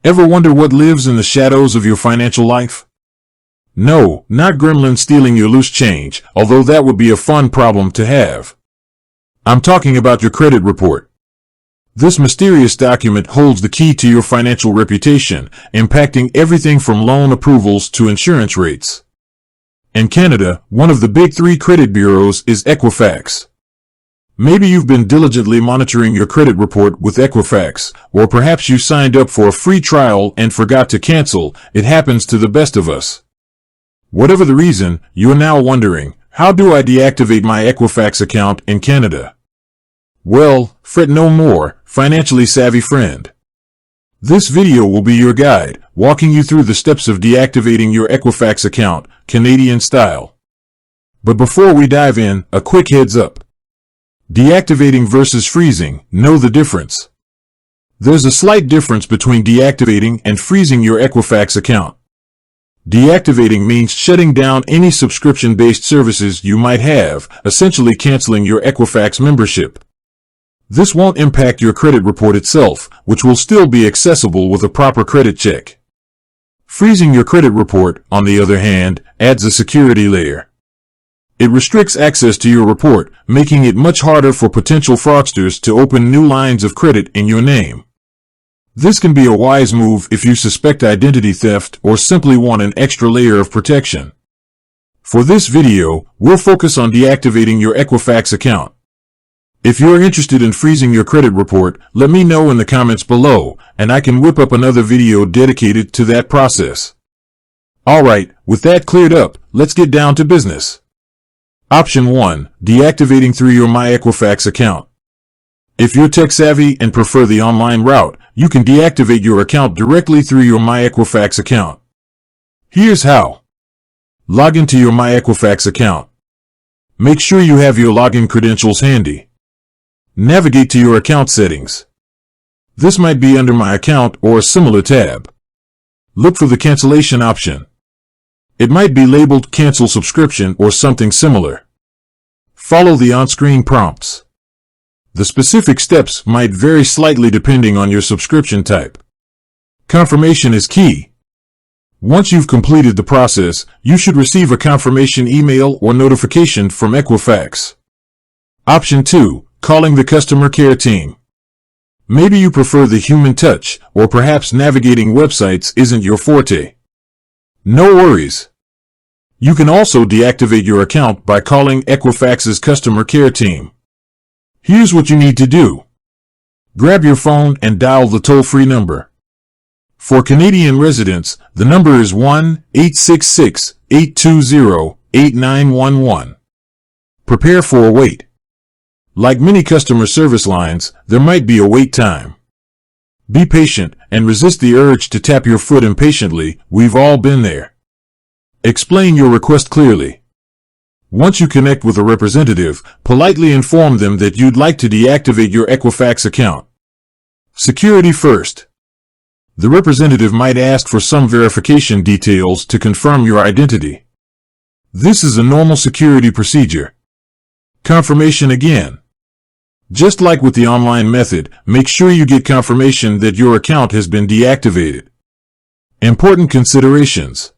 Ever wonder what lives in the shadows of your financial life? No, not gremlins stealing your loose change, although that would be a fun problem to have. I'm talking about your credit report. This mysterious document holds the key to your financial reputation, impacting everything from loan approvals to insurance rates. In Canada, one of the big three credit bureaus is Equifax. Maybe you've been diligently monitoring your credit report with Equifax, or perhaps you signed up for a free trial and forgot to cancel. It happens to the best of us. Whatever the reason, you are now wondering, how do I deactivate my Equifax account in Canada? Well, fret no more, financially savvy friend. This video will be your guide, walking you through the steps of deactivating your Equifax account, Canadian style. But before we dive in, a quick heads up. Deactivating versus freezing, know the difference. There's a slight difference between deactivating and freezing your Equifax account. Deactivating means shutting down any subscription-based services you might have, essentially canceling your Equifax membership. This won't impact your credit report itself, which will still be accessible with a proper credit check. Freezing your credit report, on the other hand, adds a security layer. It restricts access to your report, making it much harder for potential fraudsters to open new lines of credit in your name. This can be a wise move if you suspect identity theft or simply want an extra layer of protection. For this video, we'll focus on deactivating your Equifax account. If you're interested in freezing your credit report, let me know in the comments below, and I can whip up another video dedicated to that process. Alright, with that cleared up, let's get down to business. Option 1. Deactivating through your MyEquifax account. If you're tech-savvy and prefer the online route, you can deactivate your account directly through your MyEquifax account. Here's how. Log into your MyEquifax account. Make sure you have your login credentials handy. Navigate to your account settings. This might be under My Account or a similar tab. Look for the cancellation option. It might be labeled Cancel Subscription or something similar. Follow the on-screen prompts. The specific steps might vary slightly depending on your subscription type. Confirmation is key. Once you've completed the process, you should receive a confirmation email or notification from Equifax. Option 2. Calling the customer care team. Maybe you prefer the human touch, or perhaps navigating websites isn't your forte. No worries. You can also deactivate your account by calling Equifax's customer care team. Here's what you need to do. Grab your phone and dial the toll-free number. For Canadian residents, the number is 1-866-820-8911. Prepare for a wait. Like many customer service lines, there might be a wait time. Be patient and resist the urge to tap your foot impatiently. We've all been there. Explain your request clearly. Once you connect with a representative, politely inform them that you'd like to deactivate your Equifax account. Security first. The representative might ask for some verification details to confirm your identity. This is a normal security procedure. Confirmation again. Just like with the online method, make sure you get confirmation that your account has been deactivated. Important considerations.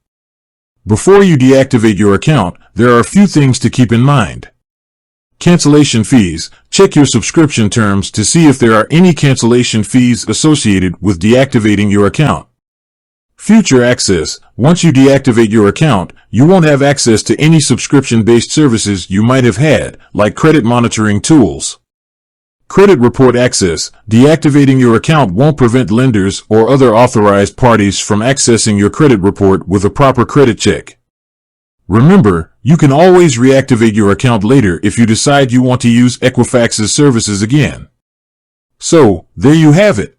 Before you deactivate your account, there are a few things to keep in mind. Cancellation fees. Check your subscription terms to see if there are any cancellation fees associated with deactivating your account. Future access. Once you deactivate your account, you won't have access to any subscription-based services you might have had, like credit monitoring tools. Credit report access. Deactivating your account won't prevent lenders or other authorized parties from accessing your credit report with a proper credit check. Remember, you can always reactivate your account later if you decide you want to use Equifax's services again. So, there you have it.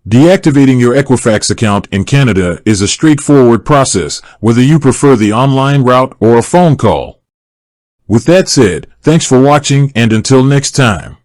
Deactivating your Equifax account in Canada is a straightforward process, whether you prefer the online route or a phone call. With that said, thanks for watching, and until next time.